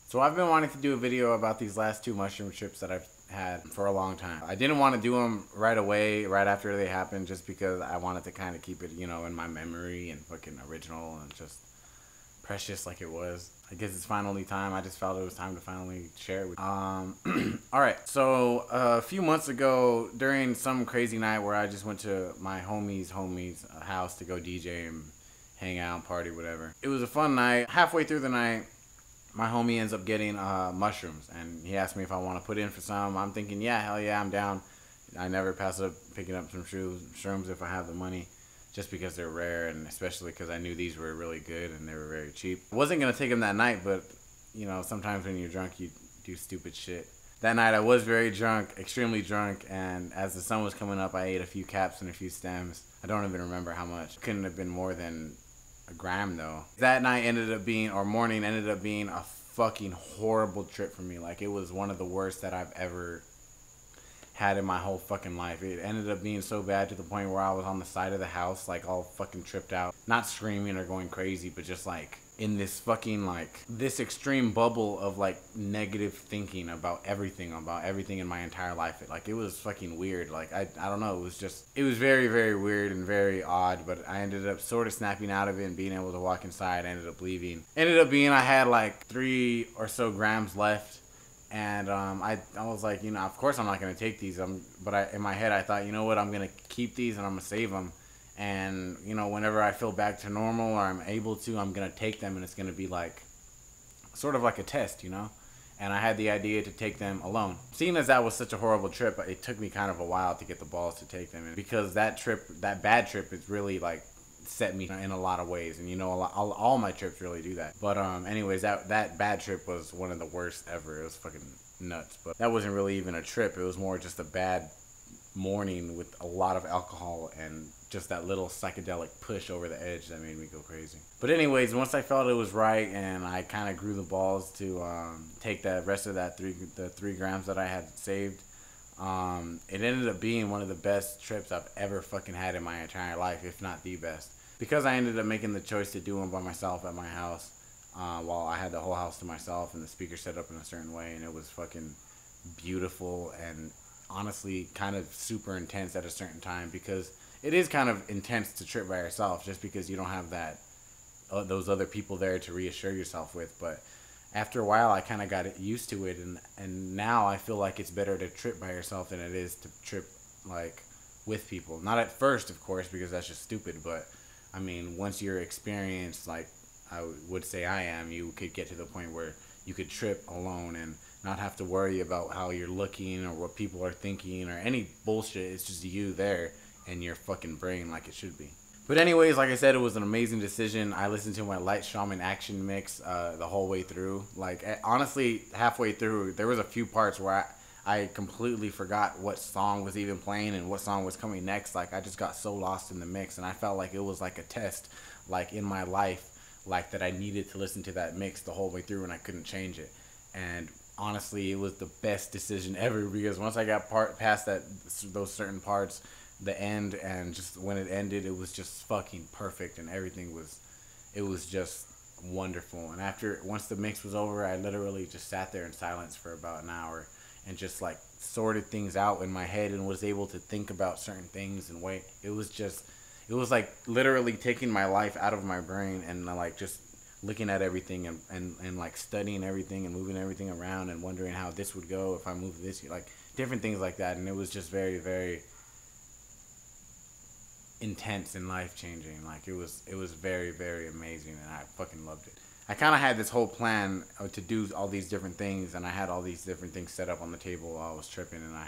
So I've been wanting to do a video about these last two mushroom trips that I've had for a long time. I didn't want to do them right away, right after they happened, just because I wanted to kind of keep it, in my memory and fucking original and just precious like it was. I guess it's finally time. I just felt it was time to finally share it with you. All right. So a few months ago, during some crazy night where I just went to my homie's house to go DJ and hang out, party, whatever. It was a fun night. Halfway through the night, my homie ends up getting mushrooms, and he asked me if I want to put in for some. I'm thinking, yeah, hell yeah, I'm down. I never pass up picking up some shrooms if I have the money, just because they're rare, and especially because I knew these were really good and they were very cheap. I wasn't gonna take them that night, but sometimes when you're drunk, you do stupid shit. That night I was very drunk, extremely drunk, and as the sun was coming up, I ate a few caps and a few stems. I don't even remember how much. Couldn't have been more than a gram though. That night morning ended up being a fucking horrible trip for me. Like, it was one of the worst that I've ever had in my whole fucking life. It ended up being so bad to the point where I was on the side of the house, like, all fucking tripped out. Not screaming or going crazy, but just like in this fucking, like, this extreme bubble of like negative thinking about everything in my entire life. It was fucking weird. Like, I don't know, it was very, very weird and very odd, but I ended up sort of snapping out of it and being able to walk inside. I ended up leaving. Ended up being I had like 3 or so grams left. And I was like, of course I'm not going to take these. But in my head, I thought, you know what, I'm going to keep these and I'm going to save them. And, whenever I feel back to normal or I'm able to, I'm going to take them, and it's going to be like, sort of like a test, And I had the idea to take them alone. Seeing as that was such a horrible trip, it took me kind of a while to get the balls to take them. And because that bad trip, is really like set me in a lot of ways, and all my trips really do that. But anyways, that bad trip was one of the worst ever. It was fucking nuts. But that wasn't really even a trip. It was more just a bad morning with a lot of alcohol and just that little psychedelic push over the edge that made me go crazy. But anyways, once I felt it was right and I kind of grew the balls to take the rest of the 3 grams that I had saved, it ended up being one of the best trips I've ever fucking had in my entire life, if not the best. Because I ended up making the choice to do them by myself at my house, while I had the whole house to myself and the speaker set up in a certain way, and it was fucking beautiful and honestly kind of super intense at a certain time, because it is kind of intense to trip by yourself just because you don't have those other people there to reassure yourself with. But after a while, I kind of got used to it, and now I feel like it's better to trip by yourself than it is to trip like with people. Not at first, of course, because that's just stupid, but I mean, once you're experienced, like I would say I am, you could get to the point where you could trip alone and not have to worry about how you're looking or what people are thinking or any bullshit. It's just you there and your fucking brain, like it should be. But anyways, like I said, it was an amazing decision. I listened to my Light Shaman Action mix the whole way through. Like, honestly, halfway through, there was a few parts where I completely forgot what song was even playing and what song was coming next. Like, I just got so lost in the mix, and I felt like it was like a test, like in my life, like that I needed to listen to that mix the whole way through and I couldn't change it. And honestly, it was the best decision ever, because once I got past those certain parts, the end, and just when it ended, it was just fucking perfect, and it was just wonderful. And once the mix was over, I literally just sat there in silence for about an hour and just like sorted things out in my head and was able to think about certain things and wait. It was like literally taking my life out of my brain and like just looking at everything and like studying everything and moving everything around and wondering how this would go if I moved this, like different things like that. And it was just very, very intense and life-changing. Like, it was very, very amazing, and I fucking loved it. I kind of had this whole plan to do all these different things, and I had all these different things set up on the table while I was tripping, and I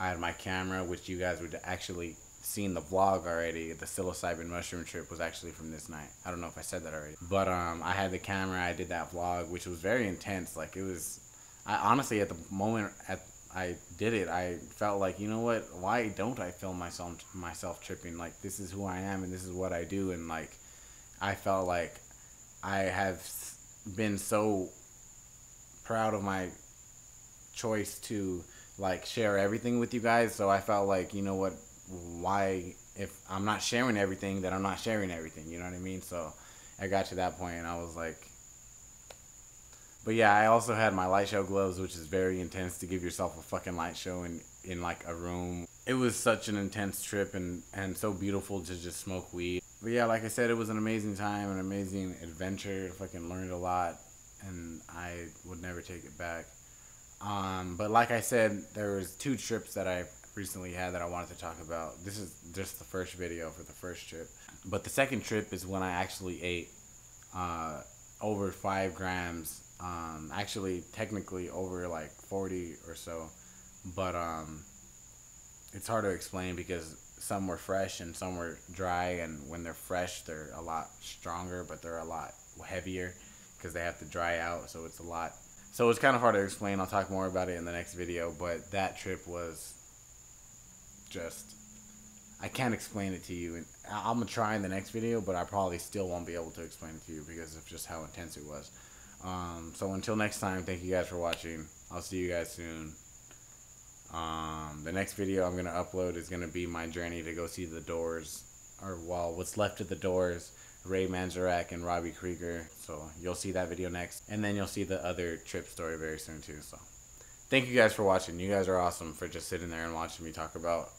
had my camera, which you guys would actually seen the vlog already. The psilocybin mushroom trip was actually from this night. I don't know if I said that already, but I had the camera. I did that vlog, which was very intense. Like, it was, I honestly, at the moment I did it, I felt like, you know what, why don't I film myself tripping? Like, this is who I am and this is what I do. And like, I felt like I have been so proud of my choice to like share everything with you guys. So I felt like, you know what, why, if I'm not sharing everything, then I'm not sharing everything, you know what I mean? So I got to that point and I was like, But yeah, I also had my light show gloves, which is very intense to give yourself a fucking light show in like a room. It was such an intense trip and so beautiful to just smoke weed. But yeah, like I said, it was an amazing time, an amazing adventure. Fucking learned a lot, and I would never take it back. But like I said, there was 2 trips that I recently had that I wanted to talk about. This is just the first video for the first trip. But the second trip is when I actually ate over 5 grams. Actually, technically over like 40 or so. But it's hard to explain because some were fresh and some were dry. And when they're fresh, they're a lot stronger, but they're a lot heavier because they have to dry out. So it's a lot. So it's kind of hard to explain. I'll talk more about it in the next video. But that trip was just, I can't explain it to you. And I'm going to try in the next video, but I probably still won't be able to explain it to you because of just how intense it was. So until next time, thank you guys for watching. I'll see you guys soon. The next video I'm going to upload is going to be my journey to go see the Doors, or well, what's left of the Doors, Ray Manzarek and Robbie Krieger. So you'll see that video next, and then you'll see the other trip story very soon too. So thank you guys for watching. You guys are awesome for just sitting there and watching me talk about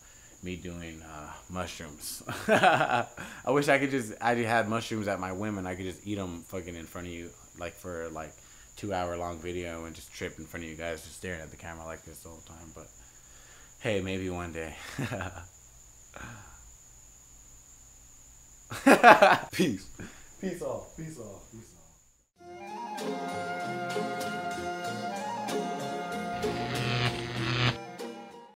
me doing mushrooms. I wish I had mushrooms at my whim and I could just eat them fucking in front of you, like for like 2-hour long video and just trip in front of you guys just staring at the camera like this the whole time. But hey, maybe one day. Peace. Peace off. Peace off. Peace off.